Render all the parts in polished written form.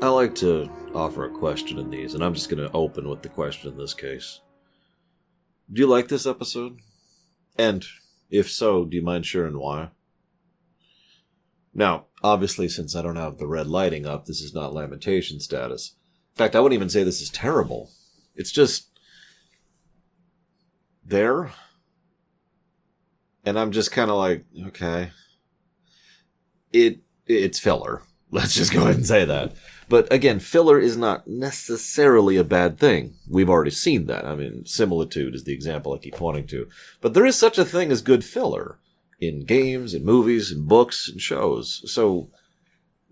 I like to offer a question in these, and I'm just going to open with the question in this case. Do you like this episode? And if so, do you mind sharing why? Now, obviously, since I don't have the red lighting up, this is not lamentation status. In fact, I wouldn't even say this is terrible. It's just there. And I'm just kind of like, okay. It's filler. Let's just go ahead and say that. But again, filler is not necessarily a bad thing. We've already seen that. I mean, similitude is the example I keep pointing to. But there is such a thing as good filler in games, in movies, in books, and shows. So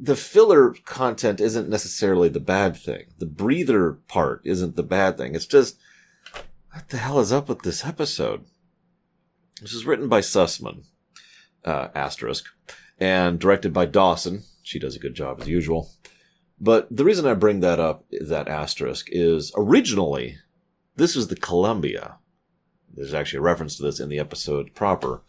the filler content isn't necessarily the bad thing. The breather part isn't the bad thing. It's just, what the hell is up with this episode? This is written by Sussman, asterisk, and directed by Dawson. She does a good job as usual. But the reason I bring that up, that asterisk, is originally, this was the Columbia. There's actually a reference to this in the episode proper.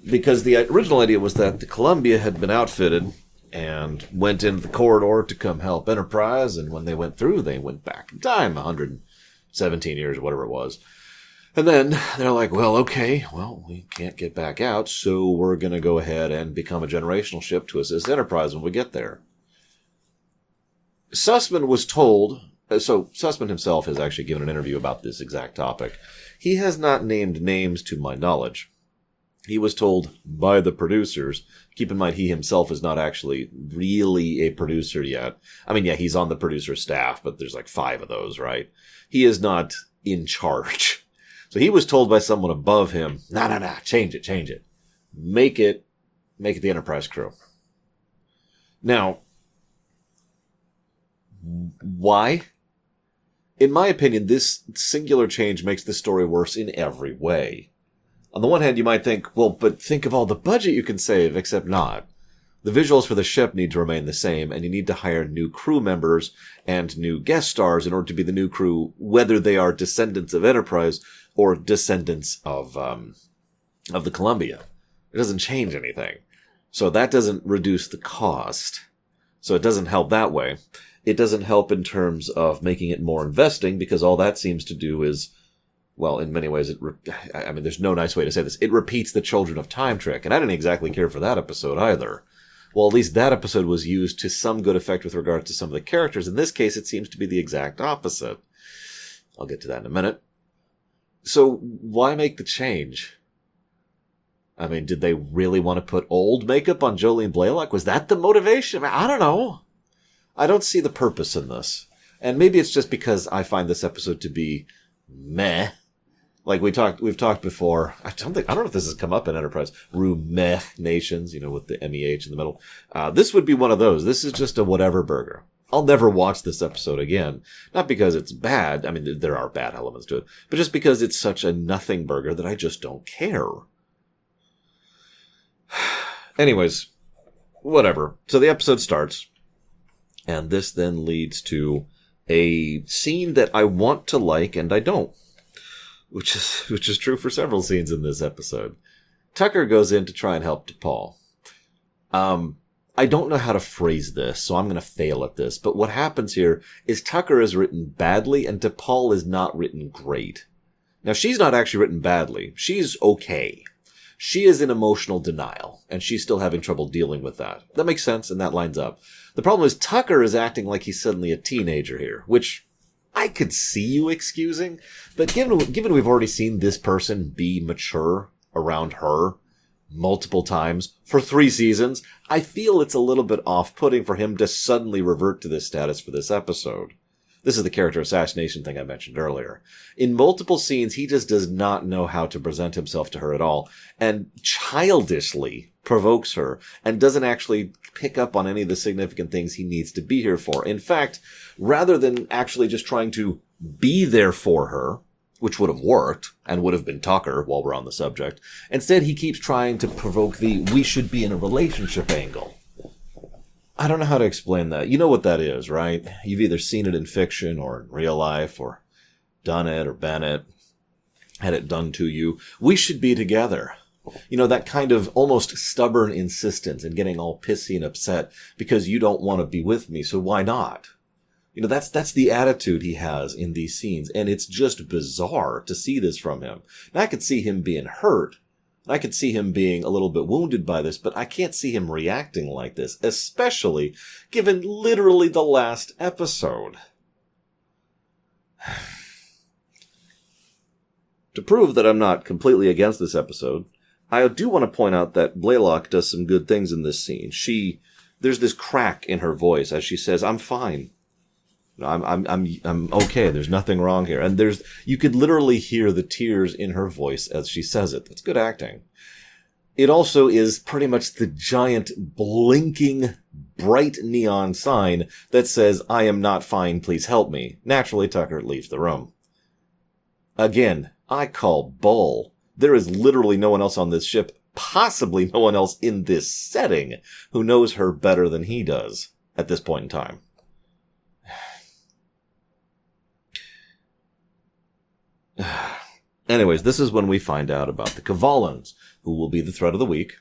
Because the original idea was that the Columbia had been outfitted and went into the corridor to come help Enterprise, and when they went through, they went back in time, 117 years, whatever it was. And then they're like, well, okay, we can't get back out, so we're going to go ahead and become a generational ship to assist Enterprise when we get there. Sussman was told, so Sussman himself has actually given an interview about this exact topic. He has not named names to my knowledge. He was told by the producers, keep in mind he himself is not actually really a producer yet. I mean, yeah, he's on the producer staff, but there's like 5 of those, right? He is not in charge. So he was told by someone above him, nah, change it. Make it the Enterprise crew. Now, why? In my opinion, this singular change makes the story worse in every way. On the one hand, you might think, well, but think of all the budget you can save, except not. The visuals for the ship need to remain the same, and you need to hire new crew members and new guest stars in order to be the new crew, whether they are descendants of Enterprise or descendants of the Columbia. It doesn't change anything. So that doesn't reduce the cost. So it doesn't help that way. It doesn't help in terms of making it more investing, because all that seems to do is, well, in many ways, there's no nice way to say this. It repeats the Children of Time trick, and I didn't exactly care for that episode either. Well, at least that episode was used to some good effect with regard to some of the characters. In this case, it seems to be the exact opposite. I'll get to that in a minute. So, why make the change? I mean, did they really want to put old makeup on Jolene Blalock? Was that the motivation? I don't know. I don't see the purpose in this. And maybe it's just because I find this episode to be meh. Like we've talked before. I don't know if this has come up in Enterprise. Ruminations, with the MEH in the middle. This would be one of those. This is just a whatever burger. I'll never watch this episode again. Not because it's bad. I mean, there are bad elements to it. But just because it's such a nothing burger that I just don't care. Anyways, whatever. So the episode starts. And this then leads to a scene that I want to like and I don't. Which is true for several scenes in this episode. Tucker goes in to try and help T'Pol. I don't know how to phrase this, so I'm going to fail at this. But what happens here is Tucker is written badly and T'Pol is not written great. Now, she's not actually written badly. She's okay. She is in emotional denial, and she's still having trouble dealing with that. That makes sense, and that lines up. The problem is Tucker is acting like he's suddenly a teenager here, which I could see you excusing, but given we've already seen this person be mature around her multiple times for 3 seasons, I feel it's a little bit off-putting for him to suddenly revert to this status for this episode. This is the character assassination thing I mentioned earlier. In multiple scenes, he just does not know how to present himself to her at all, and childishly provokes her, and doesn't actually pick up on any of the significant things he needs to be here for. In fact, rather than actually just trying to be there for her, which would have worked, and would have been Tucker while we're on the subject, instead he keeps trying to provoke the we should be in a relationship angle. I don't know how to explain that. You know what that is, right? You've either seen it in fiction or in real life, or done it or been it, had it done to you. We should be together. That kind of almost stubborn insistence and getting all pissy and upset because you don't want to be with me, so why not? That's the attitude he has in these scenes, and it's just bizarre to see this from him. Now, I could see him being hurt. I could see him being a little bit wounded by this, but I can't see him reacting like this, especially given literally the last episode. To prove that I'm not completely against this episode, I do want to point out that Blaylock does some good things in this scene. There's this crack in her voice as she says, "I'm fine. I'm okay. There's nothing wrong here." And you could literally hear the tears in her voice as she says it. That's good acting. It also is pretty much the giant blinking bright neon sign that says, "I am not fine. Please help me." Naturally, Tucker leaves the room. Again, I call bull. There is literally no one else on this ship, possibly no one else in this setting, who knows her better than he does at this point in time. Anyways, this is when we find out about the Kvalans, who will be the threat of the week.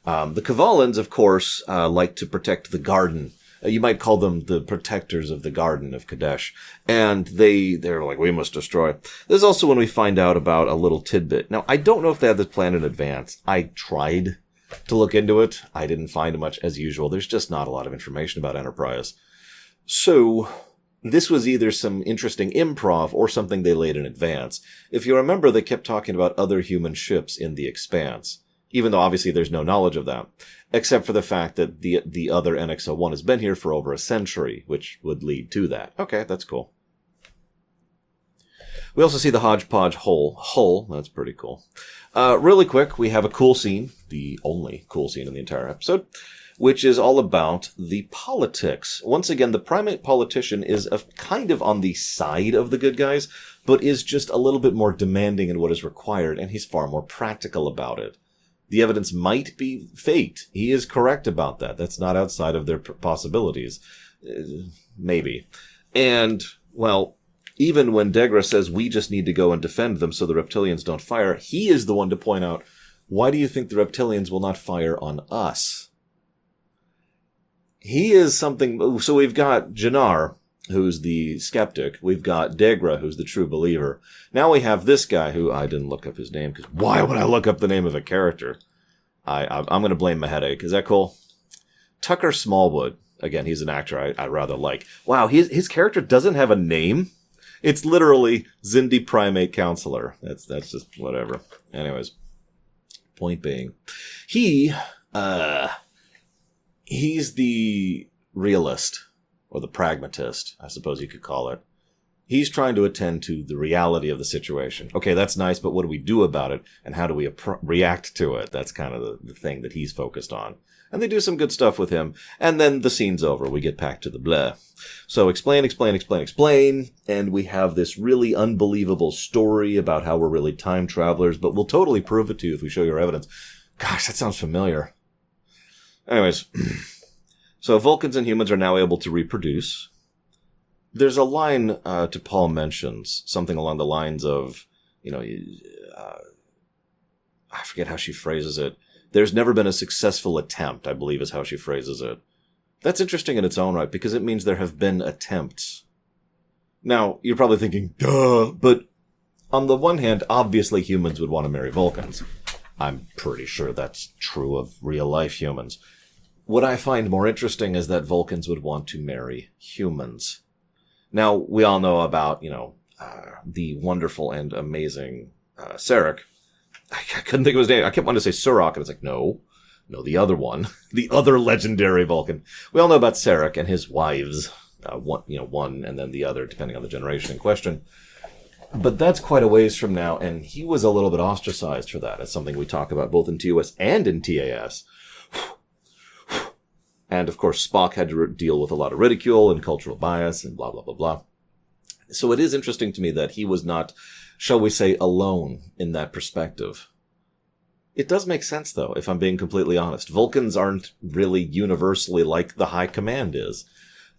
The Kvalans, of course, like to protect the garden. You might call them the protectors of the garden of Kadesh. And they're like, we must destroy. This is also when we find out about a little tidbit. Now, I don't know if they had this planned in advance. I tried to look into it. I didn't find much as usual. There's just not a lot of information about Enterprise. So this was either some interesting improv or something they laid in advance. If you remember, they kept talking about other human ships in the Expanse, even though obviously there's no knowledge of that, except for the fact that the other NX-01 has been here for over a century, which would lead to that. Okay, that's cool. We also see the hodgepodge hull. That's pretty cool. Really quick, we have a cool scene, the only cool scene in the entire episode, which is all about the politics. Once again, the primate politician is kind of on the side of the good guys, but is just a little bit more demanding in what is required, and he's far more practical about it. The evidence might be faked. He is correct about that. That's not outside of their possibilities. Maybe. And, well, even when Degra says we just need to go and defend them so the reptilians don't fire, he is the one to point out, why do you think the reptilians will not fire on us? He is something. So we've got Jannar, who's the skeptic. We've got Degra, who's the true believer. Now we have this guy who I didn't look up his name, because why would I look up the name of a character? I'm going to blame my headache. Is that cool? Tucker Smallwood. Again, he's an actor I rather like. Wow, his character doesn't have a name. It's literally Xindi Primate Counselor. That's just whatever. Anyways, point being, he's the realist, or the pragmatist, I suppose you could call it. He's trying to attend to the reality of the situation. Okay, that's nice, but what do we do about it, and how do we react to it? That's kind of the thing that he's focused on. And they do some good stuff with him, and then the scene's over. We get back to the blah. So explain, and we have this really unbelievable story about how we're really time travelers, but we'll totally prove it to you if we show your evidence. Gosh, that sounds familiar. Anyways, so Vulcans and humans are now able to reproduce. There's a line T'Pol mentions, something along the lines of, I forget how she phrases it. There's never been a successful attempt, I believe is how she phrases it. That's interesting in its own right, because it means there have been attempts. Now, you're probably thinking, duh, but on the one hand, obviously humans would want to marry Vulcans. I'm pretty sure that's true of real-life humans. What I find more interesting is that Vulcans would want to marry humans. Now, we all know about, the wonderful and amazing Sarek. I couldn't think of his name. I kept wanting to say Surok, and it's like, no, the other one. The other legendary Vulcan. We all know about Sarek and his wives. One and then the other, depending on the generation in question. But that's quite a ways from now, and he was a little bit ostracized for that. It's something we talk about both in TOS and in TAS. And, of course, Spock had to deal with a lot of ridicule and cultural bias and blah, blah, blah, blah. So it is interesting to me that he was not, shall we say, alone in that perspective. It does make sense, though, if I'm being completely honest. Vulcans aren't really universally like the High Command is.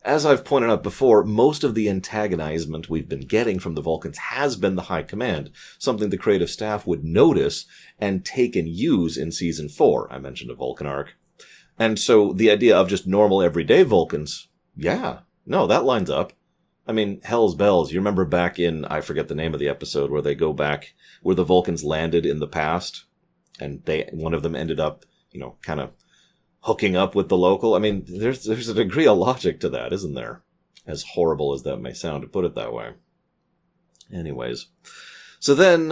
As I've pointed out before, most of the antagonizement we've been getting from the Vulcans has been the High Command, something the creative staff would notice and take and use in Season 4. I mentioned a Vulcan arc. And so the idea of just normal everyday Vulcans, that lines up. I mean, hell's bells. You remember back in, I forget the name of the episode, where they go back, where the Vulcans landed in the past, and one of them ended up, kind of hooking up with the local. I mean, there's a degree of logic to that, isn't there? As horrible as that may sound, to put it that way. Anyways. So then,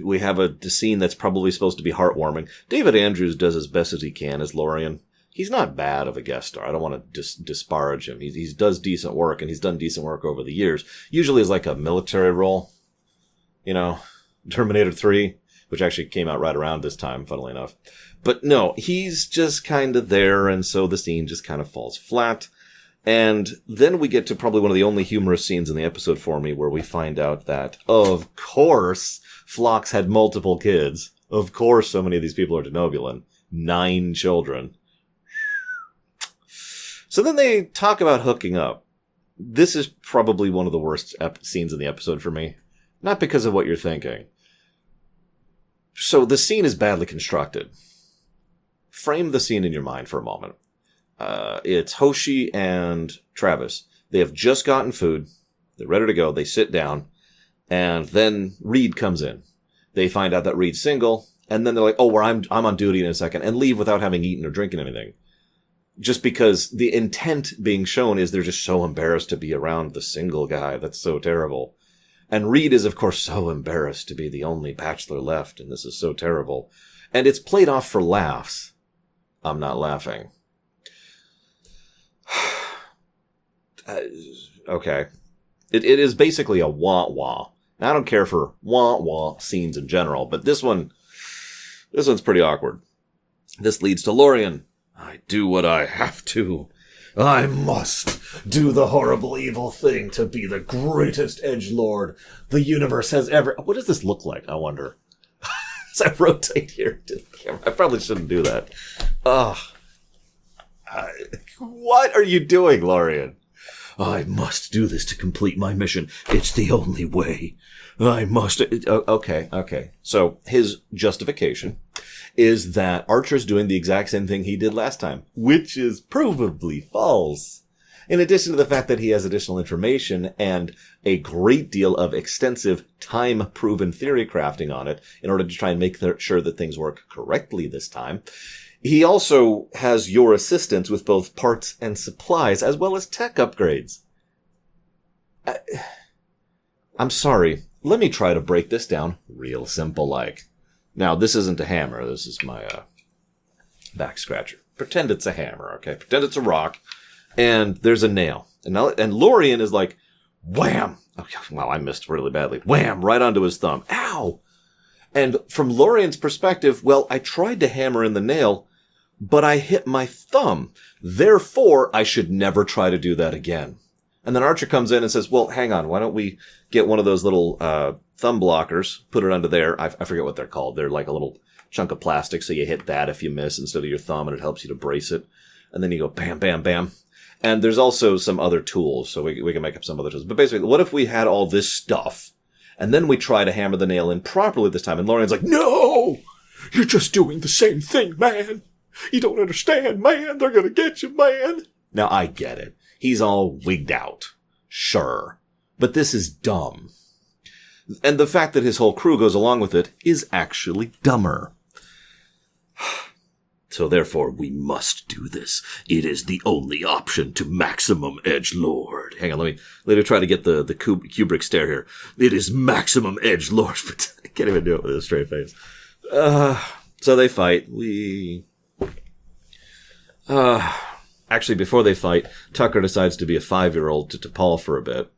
we have a scene that's probably supposed to be heartwarming. David Andrews does as best as he can as Lorien. He's not bad of a guest star. I don't want to disparage him. He does decent work, and he's done decent work over the years. Usually as like a military role. Terminator 3, which actually came out right around this time, funnily enough. But no, he's just kind of there, and so the scene just kind of falls flat. And then we get to probably one of the only humorous scenes in the episode for me, where we find out that, of course, Phlox had multiple kids. Of course, so many of these people are denobulan. 9 children. So then they talk about hooking up. This is probably one of the worst scenes in the episode for me. Not because of what you're thinking. So the scene is badly constructed. Frame the scene in your mind for a moment. It's Hoshi and Travis. They have just gotten food. They're ready to go. They sit down. And then Reed comes in. They find out that Reed's single. And then they're like, oh, I'm on duty in a second. And leave without having eaten or drinking anything. Just because the intent being shown is they're just so embarrassed to be around the single guy. That's so terrible. And Reed is, of course, so embarrassed to be the only bachelor left, and this is so terrible. And it's played off for laughs. I'm not laughing. Okay. It is basically a wah-wah. Now, I don't care for wah-wah scenes in general, but this one's pretty awkward. This leads to Lorien. I do what I have to. I must do the horrible evil thing to be the greatest edgelord the universe has ever... What does this look like, I wonder? As I rotate here to the camera. I probably shouldn't do that. What are you doing, Lorien? I must do this to complete my mission. It's the only way. I must... Okay. So his justification is that Archer's doing the exact same thing he did last time, which is provably false. In addition to the fact that he has additional information and a great deal of extensive time-proven theory crafting on it in order to try and make sure that things work correctly this time, he also has your assistance with both parts and supplies, as well as tech upgrades. I'm sorry. Let me try to break this down real simple-like. Now, this isn't a hammer. This is my back scratcher. Pretend it's a hammer, okay? Pretend it's a rock, and there's a nail. And Lorien is like, wham! Okay, wow, I missed really badly. Wham! Right onto his thumb. Ow! And from Lorien's perspective, well, I tried to hammer in the nail, but I hit my thumb. Therefore, I should never try to do that again. And then Archer comes in and says, well, hang on, why don't we get one of those little thumb blockers, put it under there. I forget what they're called. They're like a little chunk of plastic, so you hit that if you miss instead of your thumb, and it helps you to brace it. And then you go bam, bam, bam. And there's also some other tools, so we can make up some other tools. But basically, what if we had all this stuff, and then we try to hammer the nail in properly this time? And Lorien's like, no! You're just doing the same thing, man! You don't understand, man! They're gonna get you, man! Now, I get it. He's all wigged out. Sure. But this is dumb. And the fact that his whole crew goes along with it is actually dumber. So therefore, we must do this. It is the only option to maximum edgelord. Hang on, let me try to get the Kubrick stare here. It is maximum edgelord. But I can't even do it with a straight face. So they fight. Actually, before they fight, Tucker decides to be a 5-year-old to T'Pol for a bit.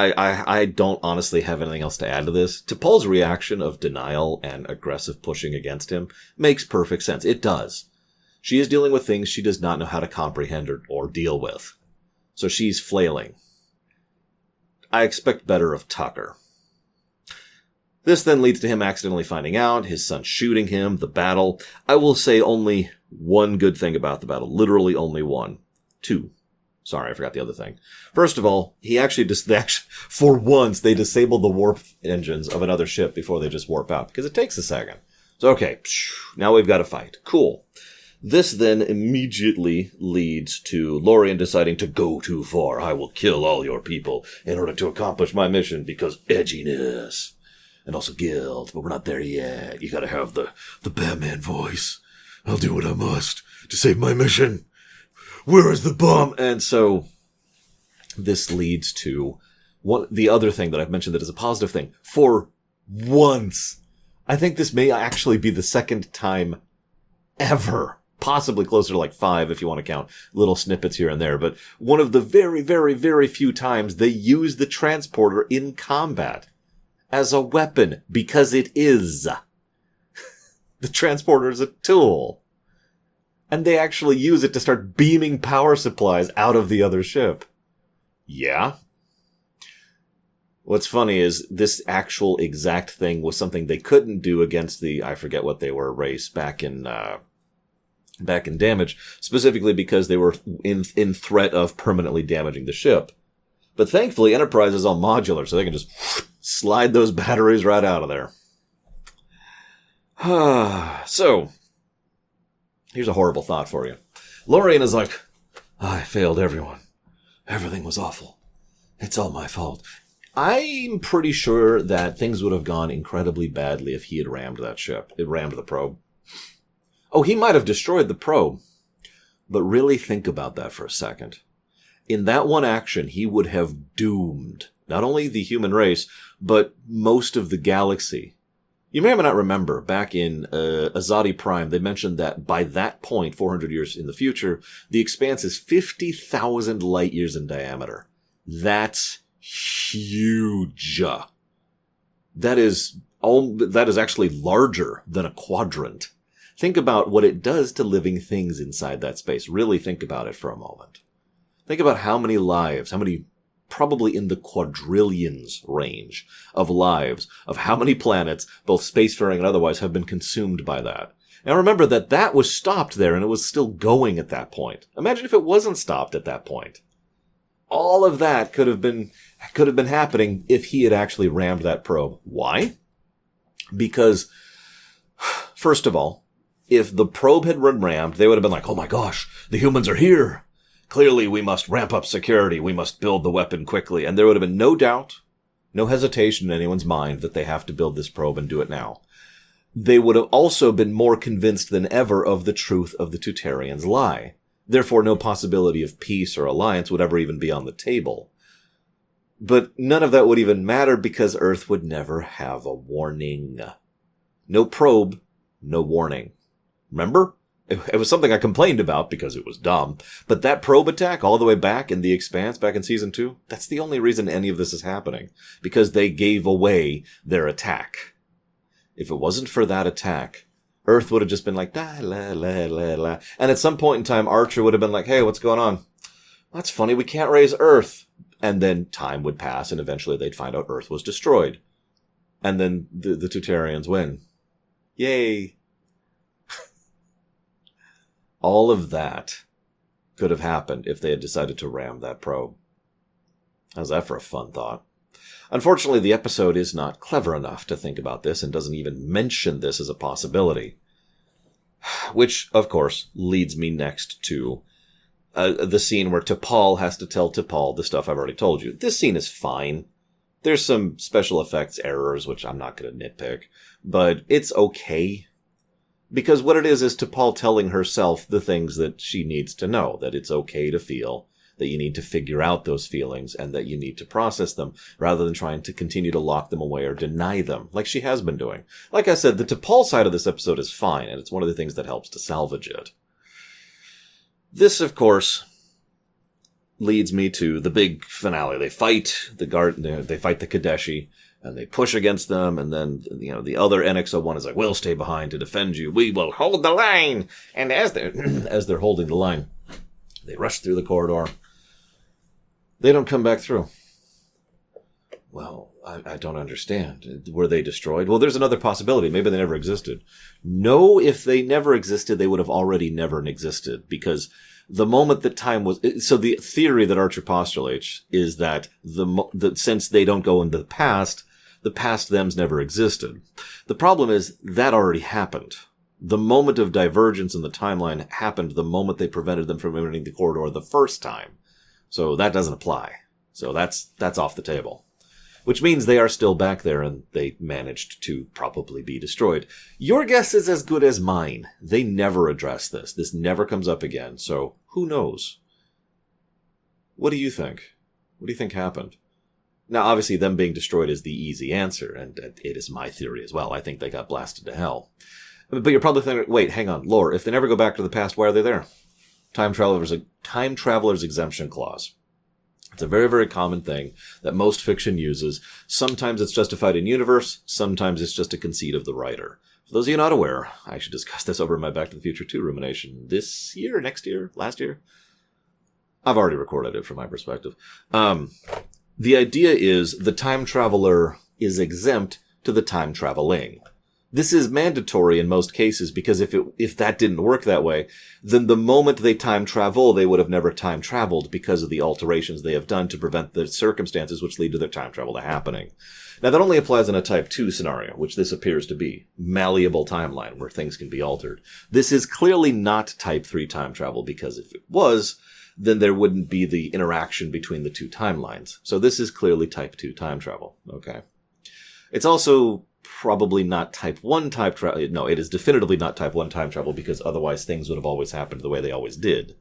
I don't honestly have anything else to add to this. T'Pol's reaction of denial and aggressive pushing against him makes perfect sense. It does. She is dealing with things she does not know how to comprehend or deal with. So she's flailing. I expect better of Tucker. This then leads to him accidentally finding out, his son shooting him, the battle. I will say only one good thing about the battle. Literally only one. 2. Sorry, I forgot the other thing. First of all, for once, they disable the warp engines of another ship before they just warp out, because it takes a second. So, okay, now we've got a fight. Cool. This then immediately leads to Lorien deciding to go too far. I will kill all your people in order to accomplish my mission because edginess. And also guilt, but we're not there yet. You gotta have the Batman voice. I'll do what I must to save my mission. Where is the bomb? And so this leads to the other thing that I've mentioned that is a positive thing. For once, I think this may actually be the second time ever, possibly closer to like 5 if you want to count little snippets here and there, but one of the very, very, very few times they use the transporter in combat as a weapon, because it is. The transporter is a tool. And they actually use it to start beaming power supplies out of the other ship. Yeah. What's funny is this actual exact thing was something they couldn't do against the, I forget what they were, race back in Damage, specifically because they were in threat of permanently damaging the ship. But thankfully, Enterprise is all modular, so they can just slide those batteries right out of there. So, here's a horrible thought for you. Lorien is like, I failed everyone. Everything was awful. It's all my fault. I'm pretty sure that things would have gone incredibly badly if he had rammed that ship. It rammed the probe. Oh, he might have destroyed the probe. But really think about that for a second. In that one action, he would have doomed not only the human race, but most of the galaxy. You may or may not remember, back in Azadi Prime, they mentioned that by that point, 400 years in the future, the expanse is 50,000 light years in diameter. That's huge. That is actually larger than a quadrant. Think about what it does to living things inside that space. Really think about it for a moment. Think about how many lives, probably in the quadrillions range of lives, of how many planets, both spacefaring and otherwise, have been consumed by that. Now remember that was stopped there and it was still going at that point. Imagine if it wasn't stopped at that point. All of that could have been happening if he had actually rammed that probe. Why? Because, first of all, if the probe had been rammed, they would have been like, oh my gosh, the humans are here. Clearly, we must ramp up security. We must build the weapon quickly. And there would have been no doubt, no hesitation in anyone's mind that they have to build this probe and do it now. They would have also been more convinced than ever of the truth of the Tutarians' lie. Therefore, no possibility of peace or alliance would ever even be on the table. But none of that would even matter because Earth would never have a warning. No probe, no warning. Remember? It was something I complained about because it was dumb. But that probe attack all the way back in The Expanse, back in Season 2, that's the only reason any of this is happening. Because they gave away their attack. If it wasn't for that attack, Earth would have just been like, la, la, la, la, la. And at some point in time, Archer would have been like, hey, what's going on? That's funny, we can't raise Earth. And then time would pass, and eventually they'd find out Earth was destroyed. And then the Tutarians win. Yay. All of that could have happened if they had decided to ram that probe. How's that for a fun thought? Unfortunately, the episode is not clever enough to think about this and doesn't even mention this as a possibility. Which, of course, leads me next to the scene where T'Pol has to tell T'Pol the stuff I've already told you. This scene is fine. There's some special effects errors, which I'm not going to nitpick, but it's okay. Because what it is T'Pol telling herself the things that she needs to know, that it's okay to feel, that you need to figure out those feelings, and that you need to process them, rather than trying to continue to lock them away or deny them, like she has been doing. Like I said, the T'Pol side of this episode is fine, and it's one of the things that helps to salvage it. This, of course, leads me to the big finale. They fight the Kadeshi, and they push against them, and then, the other NX-01 is like, we'll stay behind to defend you. We will hold the line. And as they're holding the line, they rush through the corridor. They don't come back through. Well, I don't understand. Were they destroyed? Well, there's another possibility. Maybe they never existed. No, if they never existed, they would have already never existed, because the moment that time was... So the theory that Archer postulates is that since they don't go in the past them's never existed. The problem is that already happened. The moment of divergence in the timeline happened the moment they prevented them from entering the corridor the first time. So that doesn't apply. So that's off the table. Which means they are still back there and they managed to probably be destroyed. Your guess is as good as mine. They never address this. This never comes up again. So who knows? What do you think? What do you think happened? Now, obviously, them being destroyed is the easy answer, and it is my theory as well. I think they got blasted to hell. But you're probably thinking, wait, hang on, lore, if they never go back to the past, why are they there? Time traveler's exemption clause. It's a very, very common thing that most fiction uses. Sometimes it's justified in universe, sometimes it's just a conceit of the writer. For those of you not aware, I actually discussed this over in my Back to the Future 2 rumination this year, next year, last year. I've already recorded it from my perspective. The idea is the time traveler is exempt to the time traveling. This is mandatory in most cases because if that didn't work that way, then the moment they time travel, they would have never time traveled because of the alterations they have done to prevent the circumstances which lead to their time travel to happening. Now that only applies in a Type 2 scenario, which this appears to be. Malleable timeline where things can be altered. This is clearly not Type 3 time travel because if it was, then there wouldn't be the interaction between the two timelines. So this is clearly Type 2 time travel. Okay. It's also probably not Type 1 time travel. No, it is definitively not Type 1 time travel because otherwise things would have always happened the way they always did.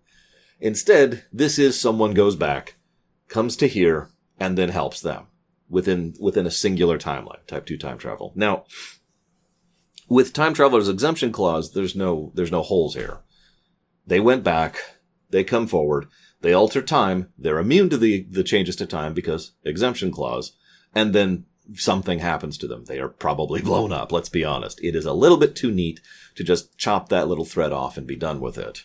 Instead, this is someone goes back, comes to here, and then helps them within a singular timeline. Type 2 time travel. Now, with time traveler's exemption clause, there's no holes here. They went back. They come forward, they alter time, they're immune to the changes to time because exemption clause, and then something happens to them. They are probably blown up, let's be honest. It is a little bit too neat to just chop that little thread off and be done with it.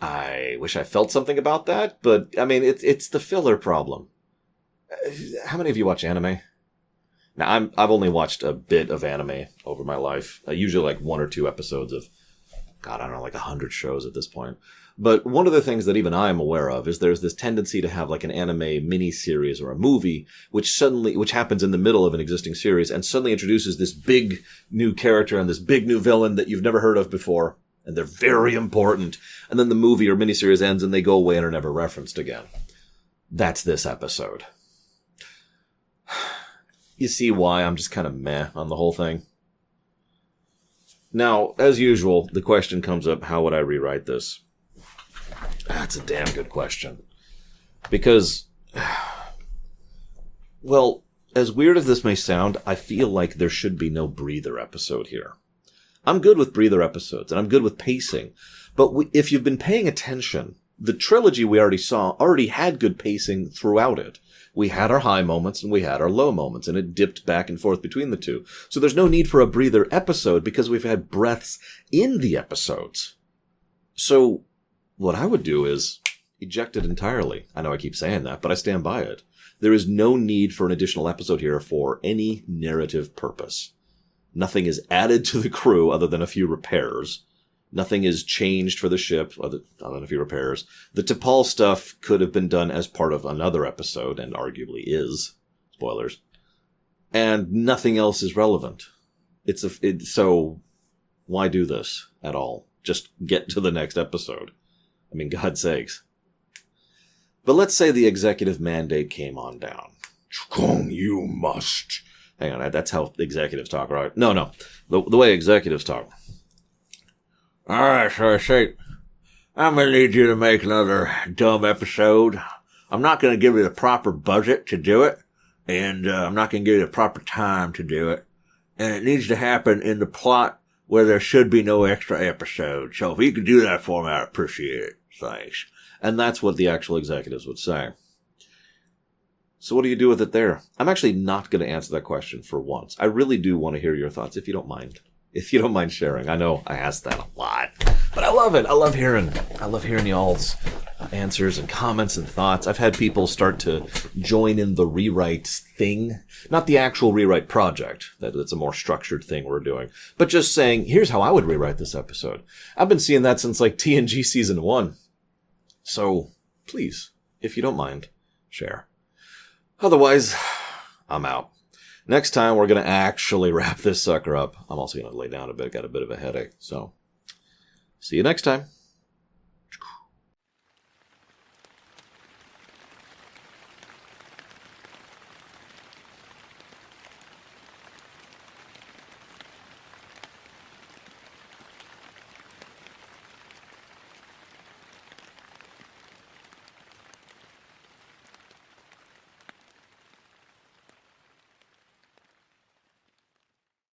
I wish I felt something about that, but, I mean, it's the filler problem. How many of you watch anime? Now, I've only watched a bit of anime over my life. Usually like 1 or 2 episodes of God, I don't know, like 100 shows at this point. But one of the things that even I'm aware of is there's this tendency to have like an anime mini-series or a movie, which happens in the middle of an existing series and suddenly introduces this big new character and this big new villain that you've never heard of before. And they're very important. And then the movie or miniseries ends and they go away and are never referenced again. That's this episode. You see why I'm just kind of meh on the whole thing? Now, as usual, the question comes up, how would I rewrite this? That's a damn good question. Because, well, as weird as this may sound, I feel like there should be no breather episode here. I'm good with breather episodes, and I'm good with pacing. But if you've been paying attention, the trilogy we already saw already had good pacing throughout it. We had our high moments and we had our low moments, and it dipped back and forth between the two. So there's no need for a breather episode because we've had breaths in the episodes. So what I would do is eject it entirely. I know I keep saying that, but I stand by it. There is no need for an additional episode here for any narrative purpose. Nothing is added to the crew other than a few repairs. Nothing is changed for the ship, other than a few repairs. The T'Pol stuff could have been done as part of another episode, and arguably is. Spoilers. And nothing else is relevant. So, why do this at all? Just get to the next episode. I mean, God's sakes. But let's say the executive mandate came on down. Chukong, you must. Hang on, that's how executives talk, right? No. The way executives talk. Alright, so I say, I'm going to need you to make another dumb episode. I'm not going to give you the proper budget to do it, and I'm not going to give you the proper time to do it. And it needs to happen in the plot where there should be no extra episode. So if you could do that for me, I'd appreciate it. Thanks. And that's what the actual executives would say. So what do you do with it there? I'm actually not going to answer that question for once. I really do want to hear your thoughts, if you don't mind. If you don't mind sharing. I know I ask that a lot, but I love it. I love hearing y'all's answers and comments and thoughts. I've had people start to join in the rewrite thing. Not the actual rewrite project. That's a more structured thing we're doing. But just saying, here's how I would rewrite this episode. I've been seeing that since like TNG Season 1. So, please, if you don't mind, share. Otherwise, I'm out. next time we're going to actually wrap this sucker up. I'm also going to lay down a bit. Got a bit of a headache. So see you next time.